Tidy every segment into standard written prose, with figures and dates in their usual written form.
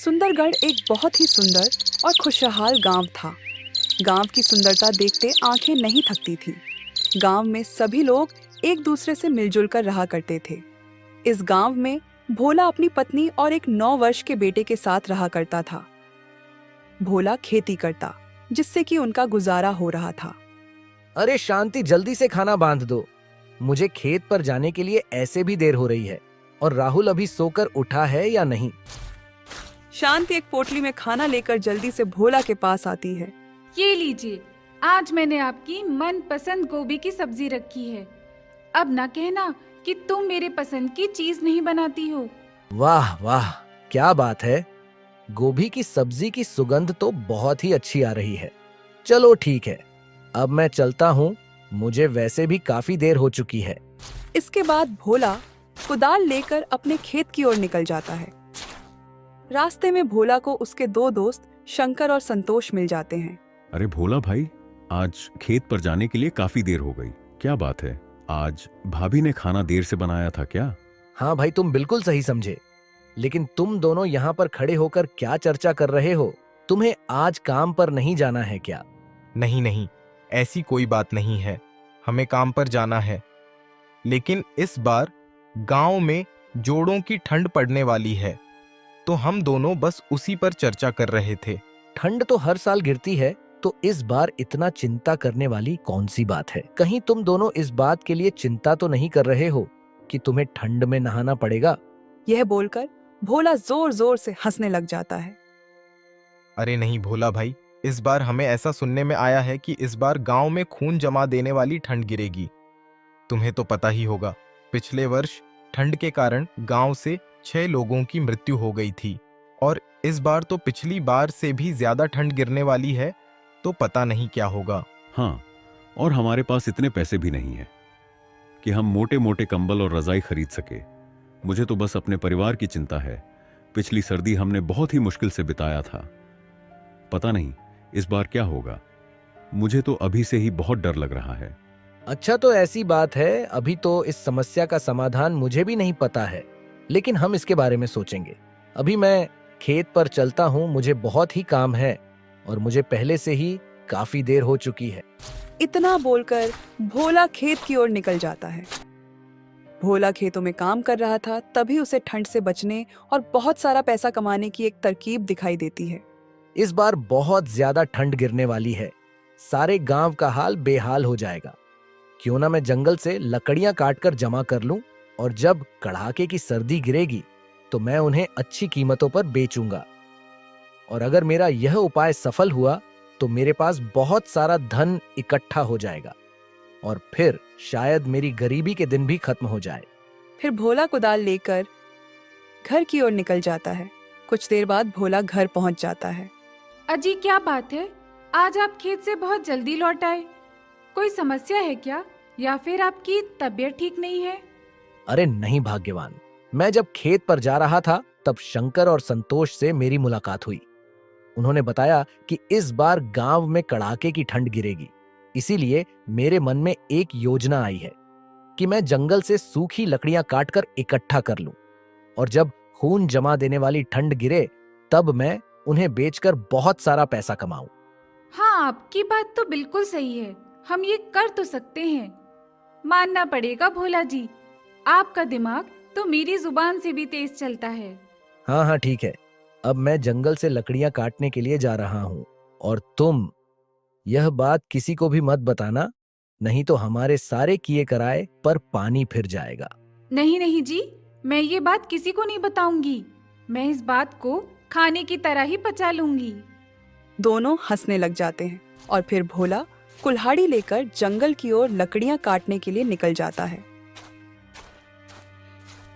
सुंदरगढ़ एक बहुत ही सुंदर और खुशहाल गांव था। गांव की सुंदरता देखते आंखें नहीं थकती थी। गांव में सभी लोग एक दूसरे से मिलजुल कर रहा करते थे। इस गांव में भोला अपनी पत्नी और एक 9 वर्ष के बेटे के साथ रहा करता था। भोला खेती करता, जिससे कि उनका गुजारा हो रहा था। अरे शांति, जल्दी से खाना बांध दो। मुझे खेत पर जाने के लिए ऐसे भी देर हो रही है। और राहुल अभी सोकर उठा है या नहीं? शांति एक पोटली में खाना लेकर जल्दी से भोला के पास आती है। ये लीजिए, आज मैंने आपकी मनपसंद गोभी की सब्जी रखी है। अब ना कहना कि तुम मेरे पसंद की चीज नहीं बनाती हो। वाह वाह, क्या बात है। गोभी की सब्जी की सुगंध तो बहुत ही अच्छी आ रही है। चलो ठीक है, अब मैं चलता हूँ। मुझे वैसे भी काफी देर हो चुकी है। इसके बाद भोला कुदाल लेकर अपने खेत की ओर निकल जाता है। रास्ते में भोला को उसके 2 दोस्त शंकर और संतोष मिल जाते हैं। अरे भोला भाई, आज खेत पर जाने के लिए काफी देर हो गई। क्या बात है, आज भाभी ने खाना देर से बनाया था क्या? हाँ भाई, तुम बिल्कुल सही समझे। लेकिन तुम दोनों यहाँ पर खड़े होकर क्या चर्चा कर रहे हो? तुम्हें आज काम पर नहीं जाना है क्या? नहीं नहीं, ऐसी कोई बात नहीं है। हमें काम पर जाना है, लेकिन इस बार गांव में जोड़ों की ठंड पड़ने वाली है, तो हम दोनों बस उसी पर चर्चा कर रहे थे। ठंड तो हर साल गिरती है, तो इस बार इतना चिंता करने वाली कौन सी बात है? कहीं तुम दोनों इस बात के लिए चिंता तो नहीं कर रहे हो कि तुम्हें ठंड में नहाना पड़ेगा? यह बोलकर भोला जोर जोर से हंसने लग जाता है। अरे नहीं भोला भाई, इस बार हमें ऐसा सुनने में आया है कि इस बार गांव में खून जमा देने वाली ठंड गिरेगी। तुम्हें तो पता ही होगा, पिछले वर्ष ठंड के कारण गांव से 6 लोगों की मृत्यु हो गई थी, और इस बार तो पिछली बार से भी ज्यादा ठंड गिरने वाली है, तो पता नहीं क्या होगा। हाँ, और हमारे पास इतने पैसे भी नहीं है कि हम मोटे मोटे कंबल और रजाई खरीद सके। मुझे तो बस अपने परिवार की चिंता है। पिछली सर्दी हमने बहुत ही मुश्किल से बिताया था। पता नहीं इस बार क्या होगा। मुझे तो अभी से ही बहुत डर लग रहा है। अच्छा, तो ऐसी बात है। अभी तो इस समस्या का समाधान मुझे भी नहीं पता है, लेकिन हम इसके बारे में सोचेंगे। अभी मैं खेत पर चलता हूँ, मुझे बहुत ही काम है और मुझे पहले से ही काफी देर हो चुकी है। इतना बोलकर भोला खेत की ओर निकल जाता है। भोला खेतों में काम कर रहा था, तभी उसे ठंड से बचने और बहुत सारा पैसा कमाने की एक तरकीब दिखाई देती है। इस बार बहुत ज्यादा ठंड गिरने वाली है। सारे गांव का हाल बेहाल हो जाएगा। क्यों ना मैं जंगल से लकड़ियां काटकर जमा कर लूं, और जब कड़ाके की सर्दी गिरेगी तो मैं उन्हें अच्छी कीमतों पर बेचूंगा। और अगर मेरा यह उपाय सफल हुआ तो मेरे पास बहुत सारा धन इकट्ठा हो जाएगा, और फिर शायद मेरी गरीबी के दिन भी खत्म हो जाए। फिर भोला कुदाल लेकर घर की ओर निकल जाता है। कुछ देर बाद भोला घर पहुंच जाता है। अजी, क्या बात है, आज आप खेत से बहुत जल्दी लौट आए। कोई समस्या है क्या, या फिर आपकी तबीयत ठीक नहीं है? अरे नहीं भाग्यवान, मैं जब खेत पर जा रहा था तब शंकर और संतोष से मेरी मुलाकात हुई। उन्होंने बताया कि इस बार गांव में कड़ाके की ठंड गिरेगी। इसीलिए मेरे मन में एक योजना आई है कि मैं जंगल से सूखी लकड़ियां काटकर इकट्ठा कर लूं, और जब खून जमा देने वाली ठंड गिरे तब मैं उन्हें बेचकर बहुत सारा पैसा कमाऊं। हाँ, आपकी बात तो बिल्कुल सही है। हम ये कर तो सकते हैं। मानना पड़ेगा भोला जी, आपका दिमाग तो मेरी जुबान से भी तेज चलता है। हाँ हाँ ठीक है, अब मैं जंगल से लकड़ियां काटने के लिए जा रहा हूं, और तुम यह बात किसी को भी मत बताना, नहीं तो हमारे सारे किए कराए पर पानी फिर जाएगा। नहीं नहीं जी, मैं ये बात किसी को नहीं बताऊंगी। मैं इस बात को खाने की तरह ही पचा लूंगी। दोनों हंसने लग जाते हैं और फिर भोला कुल्हाड़ी लेकर जंगल की ओर लकड़ियां काटने के लिए निकल जाता है।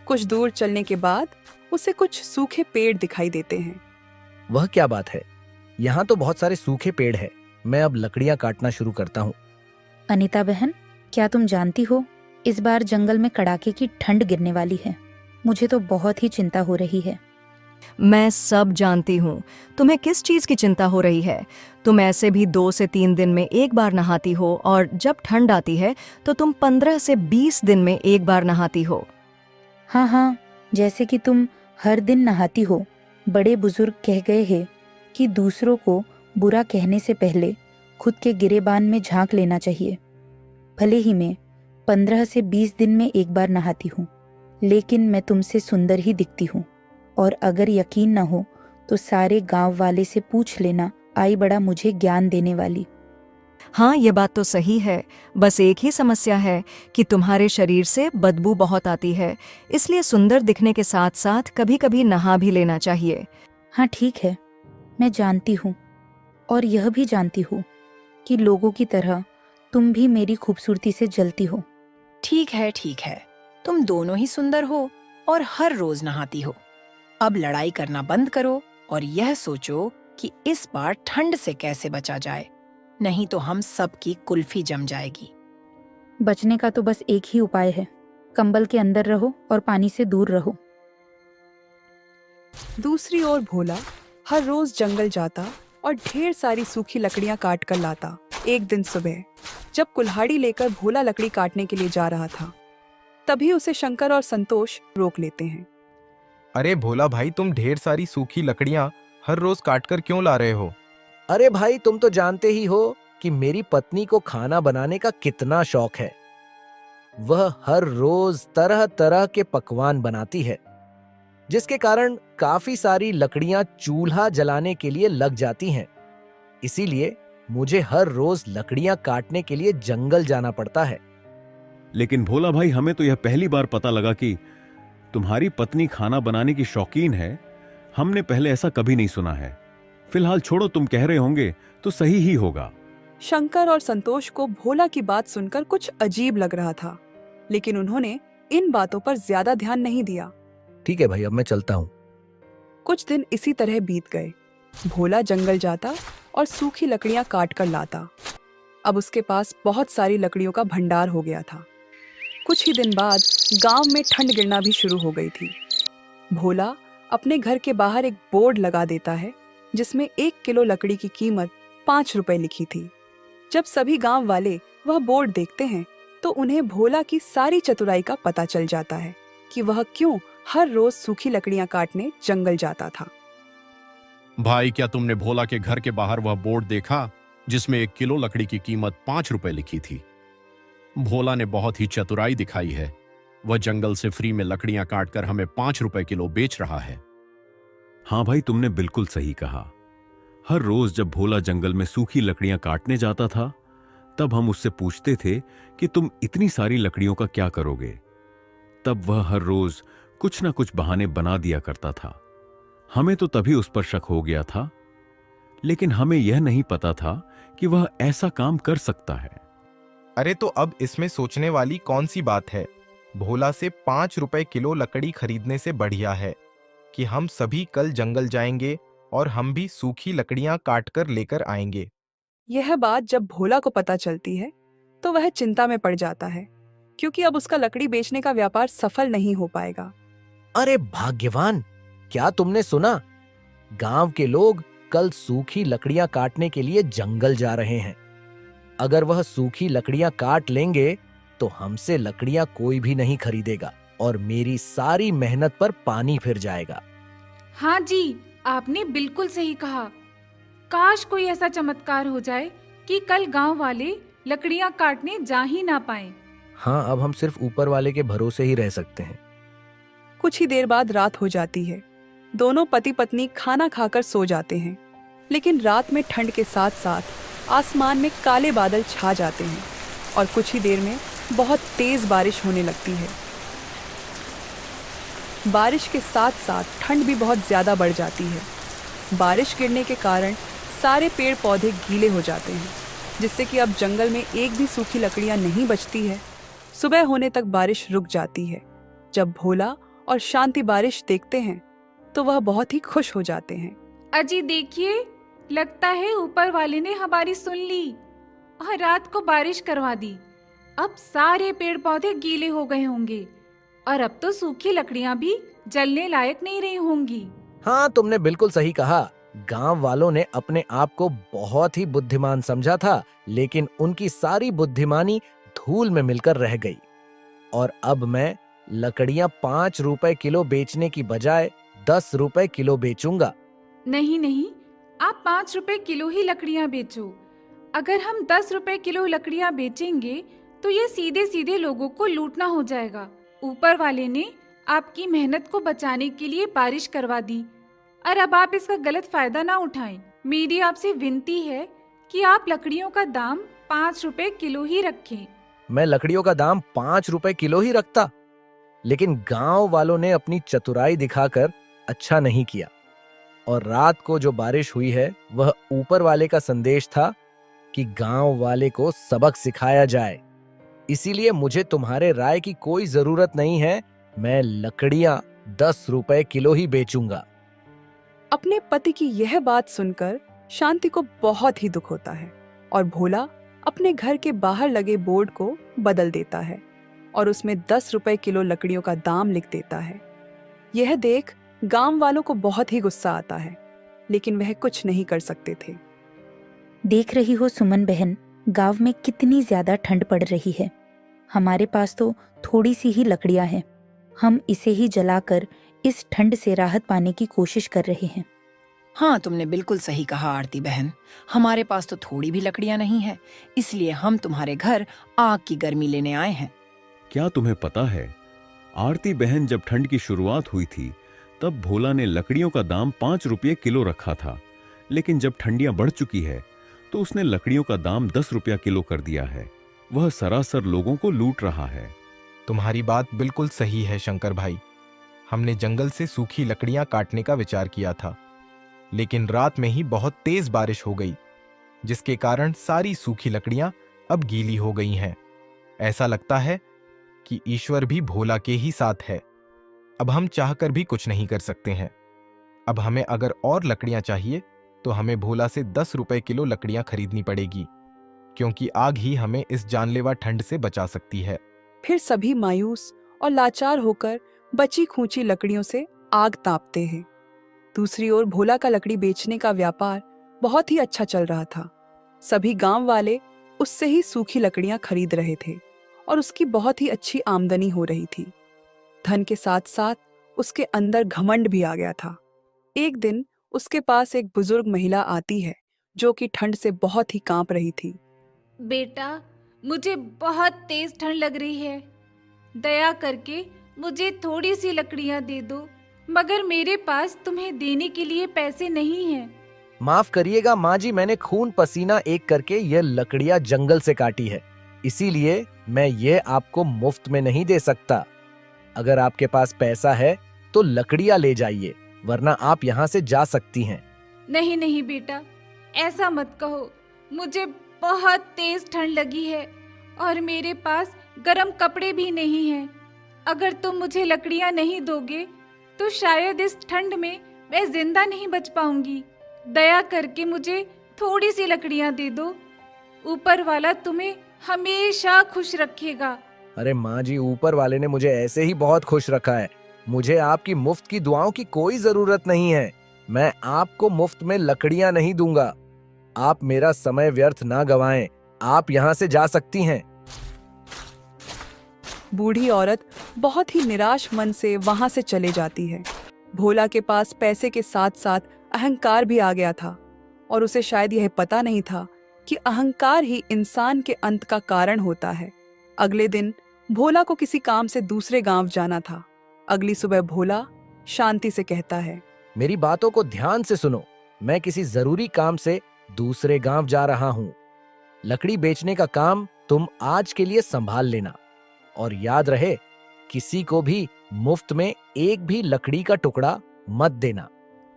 कुछ दूर चलने के बाद उसे कुछ सूखे पेड़ दिखाई देते हैं। वह क्या बात है, यहाँ तो बहुत सारे सूखे पेड़ हैं। मैं अब लकड़ियां काटना शुरू करता हूँ। अनीता बहन, क्या तुम जानती हो, इस बार जंगल में कड़ाके की ठंड गिरने वाली है। मुझे तो बहुत ही चिंता हो रही है। मैं सब जानती हूँ। तुम्हें किस चीज की चिंता हो रही है? तुम ऐसे भी 2 से 3 दिन में एक बार नहाती हो, और जब ठंड आती है तो तुम 15 से 20 दिन में एक बार नहाती हो। हाँ हाँ, जैसे कि तुम हर दिन नहाती हो, बड़े बुजुर्ग कह गए हैं कि दूसरों को बुरा कहने से पहले खुद के गिरेबान में झांक लेना चाहिए। भले ही मैं 15 से 20 दिन में एक बार नहाती हूँ, लेकिन मैं तुमसे सुंदर ही दिखती हूँ। और अगर यकीन न हो तो सारे गांव वाले से पूछ लेना, आई बड़ा मुझे ज्ञान देने वाली। हाँ, ये बात तो सही है। बस एक ही समस्या है कि तुम्हारे शरीर से बदबू बहुत आती है, इसलिए सुंदर दिखने के साथ साथ कभी कभी नहा भी लेना चाहिए। हाँ ठीक है, मैं जानती हूँ, और यह भी जानती हूँ कि लोगों की तरह तुम भी मेरी खूबसूरती से जलती हो। ठीक है, तुम दोनों ही सुंदर हो और हर रोज नहाती हो। अब लड़ाई करना बंद करो और यह सोचो कि इस बार ठंड से कैसे बचा जाए, नहीं तो हम सबकी कुल्फी जम जाएगी। बचने का तो बस एक ही उपाय है, कंबल के अंदर रहो और पानी से दूर रहो। दूसरी ओर भोला हर रोज जंगल जाता और ढेर सारी सूखी लकड़ियां काट कर लाता। एक दिन सुबह जब कुल्हाड़ी लेकर भोला लकड़ी काटने के लिए जा रहा था, तभी उसे शंकर और संतोष रोक लेते हैं। अरे भोला भाई, तुम ढेर सारी सूखी लकड़ियां हर रोज काटकर क्यों ला रहे हो? अरे भाई, तुम तो जानते ही हो कि मेरी पत्नी को खाना बनाने का कितना शौक है। वह हर रोज तरह तरह के पकवान बनाती है, जिसके कारण काफी सारी लकड़ियां चूल्हा जलाने के लिए लग जाती हैं। इसीलिए मुझे हर रोज लकड़ियां काटने के लिए जंगल जाना पड़ता है। लेकिन भोला भाई, हमें तो यह पहली बार पता लगा कि तुम्हारी पत्नी खाना बनाने की शौकीन है। हमने पहले ऐसा कभी नहीं सुना है। फिलहाल छोड़ो, तुम कह रहे होंगे तो सही ही होगा। शंकर और संतोष को भोला की बात सुनकर कुछ अजीब लग रहा था, लेकिन उन्होंने इन बातों पर ज्यादा ध्यान नहीं दिया। ठीक है भाई, अब मैं चलता हूँ। कुछ दिन इसी तरह बीत गए। भोला जंगल जाता और सूखी लकड़ियां काट कर लाता। अब उसके पास बहुत सारी लकड़ियों का भंडार हो गया था। कुछ ही दिन बाद गांव में ठंड गिरना भी शुरू हो गई थी। भोला अपने घर के बाहर एक बोर्ड लगा देता है, जिसमें 1 किलो लकड़ी की कीमत 5 रुपए लिखी थी। जब सभी गांव वाले वह बोर्ड देखते हैं तो उन्हें भोला की सारी चतुराई का पता चल जाता है कि वह क्यों हर रोज सूखी लकड़ियां काटने जंगल जाता था। भाई, क्या तुमने भोला के घर के बाहर वह बोर्ड देखा जिसमें 1 किलो लकड़ी की कीमत 5 रुपए लिखी थी? भोला ने बहुत ही चतुराई दिखाई है। वह जंगल से फ्री में लकड़ियां काटकर हमें 5 रुपए किलो बेच रहा है। हाँ भाई, तुमने बिल्कुल सही कहा। हर रोज जब भोला जंगल में सूखी लकड़ियां काटने जाता था, तब हम उससे पूछते थे कि तुम इतनी सारी लकड़ियों का क्या करोगे। तब वह हर रोज कुछ ना कुछ बहाने बना दिया करता था। हमें तो तभी उस पर शक हो गया था, लेकिन हमें यह नहीं पता था कि वह ऐसा काम कर सकता है। अरे तो अब इसमें सोचने वाली कौन सी बात है? भोला से 5 रुपए किलो लकड़ी खरीदने से बढ़िया है कि हम सभी कल जंगल जाएंगे और हम भी सूखी लकड़ियां काट कर लेकर आएंगे। यह बात जब भोला को पता चलती है तो वह चिंता में पड़ जाता है, क्योंकि अब उसका लकड़ी बेचने का व्यापार सफल नहीं हो पाएगा। अरे भाग्यवान, क्या तुमने सुना? गांव के लोग कल सूखी लकड़ियां काटने के लिए जंगल जा रहे हैं। अगर वह सूखी लकड़ियां काट लेंगे तो हमसे लकड़ियां कोई भी नहीं खरीदेगा और मेरी सारी मेहनत पर पानी फिर जाएगा। हाँ जी, आपने बिल्कुल सही कहा। काश कोई ऐसा चमत्कार हो जाए कि कल गांव वाले लकड़ियां काटने जा ही ना पाएं। हाँ, अब हम सिर्फ ऊपर वाले के भरोसे ही रह सकते हैं। कुछ ही देर बाद रात हो जाती है। दोनों पति पत्नी खाना खाकर सो जाते हैं, लेकिन रात में ठंड के साथ साथ आसमान में काले बादल छा जाते हैं और कुछ ही देर में बहुत तेज बारिश होने लगती है। बारिश के साथ साथ ठंड भी बहुत ज्यादा बढ़ जाती है। बारिश गिरने के कारण सारे पेड़ पौधे गीले हो जाते हैं, जिससे कि अब जंगल में एक भी सूखी लकड़ियां नहीं बचती है। सुबह होने तक बारिश रुक जाती है। जब भोला और शांति बारिश देखते हैं तो वह बहुत ही खुश हो जाते हैं। अजी देखिए, लगता है ऊपर वाले ने हमारी सुन ली और रात को बारिश करवा दी। अब सारे पेड़ पौधे गीले हो गए होंगे और अब तो सूखी लकड़ियां भी जलने लायक नहीं रही होंगी। हाँ, तुमने बिल्कुल सही कहा। गांव वालों ने अपने आप को बहुत ही बुद्धिमान समझा था, लेकिन उनकी सारी बुद्धिमानी धूल में मिलकर रह गई। और अब मैं लकड़ियां 5 रुपए किलो बेचने की बजाय 10 रुपए किलो बेचूंगा। नहीं नहीं, आप 5 रुपए किलो ही लकड़ियां बेचो। अगर हम 10 रुपए किलो लकड़ियां बेचेंगे तो ये सीधे सीधे लोगों को लूटना हो जाएगा। ऊपर वाले ने आपकी मेहनत को बचाने के लिए बारिश करवा दी, और अब आप इसका गलत फायदा ना उठाएं। मेरी आपसे विनती है कि आप लकड़ियों का दाम 5 रुपए किलो ही रखें। मैं लकड़ियों का दाम 5 रुपए किलो ही रखता, लेकिन गांव वालों ने अपनी चतुराई दिखाकर अच्छा नहीं किया, और रात को जो बारिश हुई है वह ऊपर वाले का संदेश था कि गांव वाले को सबक सिखाया जाए। इसीलिए मुझे तुम्हारे राय की कोई जरूरत नहीं है। मैं लकड़ियां 10 रुपए किलो ही बेचूंगा। अपने पति की यह बात सुनकर शांति को बहुत ही दुख होता है और भोला अपने घर के बाहर लगे बोर्ड को बदल देता है और उसमें 10 रुपए किलो लकड़ियों का दाम लिख देता है। यह देख गांव वालों को बहुत ही गुस्सा आता है, लेकिन वह कुछ नहीं कर सकते थे। देख रही हो सुमन बहन, गांव में कितनी ज्यादा ठंड पड़ रही है। हमारे पास तो थोड़ी सी ही लकड़ियां हैं। हम इसे ही जलाकर इस ठंड से राहत पाने की कोशिश कर रहे हैं। हाँ, तुमने बिल्कुल सही कहा आरती बहन। हमारे पास तो थोड़ी भी लकड़ियां नहीं है, इसलिए हम तुम्हारे घर आग की गर्मी लेने आए हैं। क्या तुम्हें पता है, आरती बहन जब ठंड की शुरुआत हुई थी तब भोला ने लकड़ियों का दाम 5 रुपये किलो रखा था, लेकिन जब ठंडियां बढ़ चुकी है तो उसने लकड़ियों का दाम 10 रुपया किलो कर दिया है। वह सरासर लोगों को लूट रहा है। तुम्हारी बात बिल्कुल सही है शंकर भाई। हमने जंगल से सूखी लकड़ियां काटने का विचार किया था, लेकिन रात में ही बहुत तेज बारिश हो गई, जिसके कारण सारी सूखी लकड़ियां अब गीली हो गई हैं। ऐसा लगता है कि ईश्वर भी भोला के ही साथ है। अब हम चाहकर भी कुछ नहीं कर सकते हैं। अब हमें अगर और लकड़ियां चाहिए तो हमें भोला से 10 रुपए किलो लकड़ियां खरीदनी पड़ेगी, क्योंकि आग ही हमें इस जानलेवा ठंड से बचा सकती है। फिर सभी मायूस और लाचार होकर बची खूंची लकड़ियों से आग तापते हैं। दूसरी ओर भोला का लकड़ी बेचने का व्यापार बहुत ही अच्छा चल रहा था। सभी गांव वाले उससे ही सूखी लकड़ियां खरीद रहे थे और उसकी बहुत ही अच्छी आमदनी हो रही थी। धन के साथ साथ उसके अंदर घमंड भी आ गया था। एक दिन उसके पास एक बुजुर्ग महिला आती है जो कि ठंड से बहुत ही कांप रही थी। बेटा, मुझे बहुत तेज ठंड लग रही है। दया करके मुझे थोड़ी सी लकड़ियां दे दो, मगर मेरे पास तुम्हें देने के लिए पैसे नहीं हैं। माफ करिएगा माँ जी, मैंने खून पसीना एक करके यह लकड़ियां जंगल से काटी है, इसीलिए मैं ये आपको मुफ्त में नहीं दे सकता। अगर आपके पास पैसा है तो लकड़ियां ले जाइए, वरना आप यहाँ से जा सकती हैं। नहीं नहीं बेटा, ऐसा मत कहो। मुझे बहुत तेज ठंड लगी है और मेरे पास गर्म कपड़े भी नहीं हैं। अगर तुम मुझे लकड़ियां नहीं दोगे तो शायद इस ठंड में मैं जिंदा नहीं बच पाऊंगी। दया करके मुझे थोड़ी सी लकड़ियां दे दो। ऊपर वाला तुम्हें हमेशा खुश रखेगा। अरे माँ जी, ऊपर वाले ने मुझे ऐसे ही बहुत खुश रखा है। मुझे आपकी मुफ्त की दुआओं की कोई जरूरत नहीं है। मैं आपको मुफ्त में लकड़ियां नहीं दूंगा। आप मेरा समय व्यर्थ ना गवाएं। आप यहाँ से जा सकती हैं। बूढ़ी औरत बहुत ही निराश मन से वहां से चले जाती है। भोला के पास पैसे के साथ साथ अहंकार भी आ गया था और उसे शायद यह पता नहीं था कि अहंकार ही इंसान के अंत का कारण होता है। अगले दिन भोला को किसी काम से दूसरे गांव जाना था। अगली सुबह भोला शांति से कहता है, मेरी बातों को ध्यान से सुनो। मैं किसी जरूरी काम से दूसरे गांव जा रहा हूँ। लकड़ी बेचने का काम तुम आज के लिए संभाल लेना, और याद रहे किसी को भी मुफ्त में एक भी लकड़ी का टुकड़ा मत देना।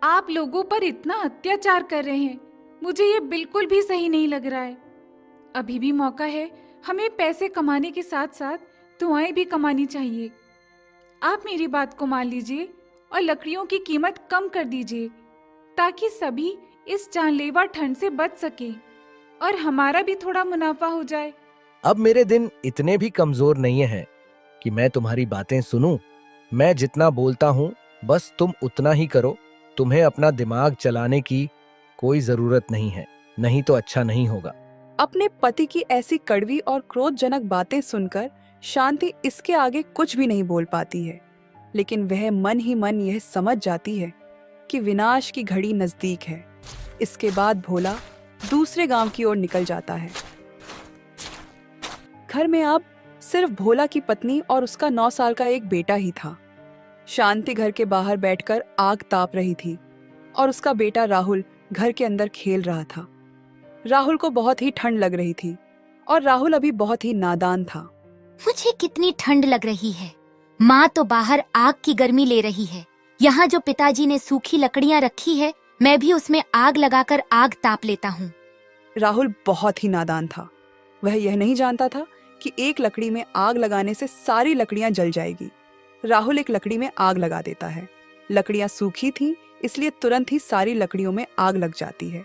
आप लोगों पर इतना अत्याचार कर रहे हैं, मुझे ये बिल्कुल भी सही नहीं लग रहा है। अभी भी मौका है, हमें पैसे कमाने के साथ साथ दुआएं भी कमानी चाहिए। आप मेरी बात को मान लीजिए और लकड़ियों की कीमत कम कर दीजिए, ताकि सभी इस जानलेवा ठंड से बच सके और हमारा भी थोड़ा मुनाफा हो जाए। अब मेरे दिन इतने भी कमजोर नहीं हैं कि मैं तुम्हारी बातें सुनूं। मैं जितना बोलता हूँ बस तुम उतना ही करो। तुम्हें अपना दिमाग चलाने की कोई जरूरत नहीं है, नहीं तो अच्छा नहीं होगा। अपने पति की ऐसी कड़वी और क्रोधजनक बातें सुनकर शांति इसके आगे कुछ भी नहीं बोल पाती है। लेकिन वह मन ही मन यह समझ जाती है कि विनाश की घड़ी नजदीक है। इसके बाद भोला दूसरे गांव की ओर निकल जाता है। घर में अब सिर्फ भोला की पत्नी और उसका 9 साल का एक बेटा ही था। शांति घर के बाहर बैठकर आग ताप रही थी और उसका बेटा राहुल घर के अंदर खेल रहा था। राहुल को बहुत ही ठंड लग रही थी और राहुल अभी बहुत ही नादान था। मुझे कितनी ठंड लग रही है। माँ तो बाहर आग की गर्मी ले रही है। यहाँ जो पिताजी ने सूखी लकड़ियाँ रखी है, मैं भी उसमें आग लगाकर आग ताप लेता हूँ। राहुल बहुत ही नादान था। वह यह नहीं जानता था कि एक लकड़ी में आग लगाने से सारी लकड़ियां जल जाएगी। राहुल एक लकड़ी में आग लगा देता है। लकड़ियां सूखी थीं, इसलिए तुरंत ही सारी लकड़ियों में आग लग जाती है।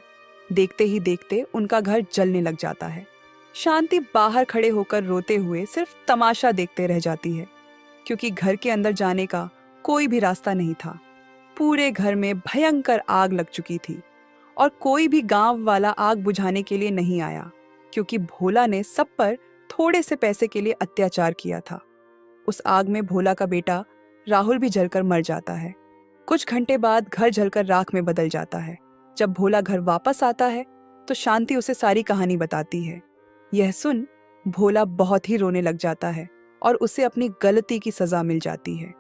देखते ही देखते उनका घर जलने लग जाता है। शांति बाहर खड़े होकर रोते हुए सिर्फ तमाशा देखते रह जाती है, क्योंकि घर के अंदर जाने का कोई भी रास्ता नहीं था। पूरे घर में भयंकर आग लग चुकी थी और कोई भी गांव वाला आग बुझाने के लिए नहीं आया, क्योंकि भोला ने सब पर थोड़े से पैसे के लिए अत्याचार किया था। उस आग में भोला का बेटा राहुल भी जलकर मर जाता है। कुछ घंटे बाद घर जलकर राख में बदल जाता है। जब भोला घर वापस आता है तो शांति उसे सारी कहानी बताती है। यह सुन भोला बहुत ही रोने लग जाता है और उसे अपनी गलती की सजा मिल जाती है।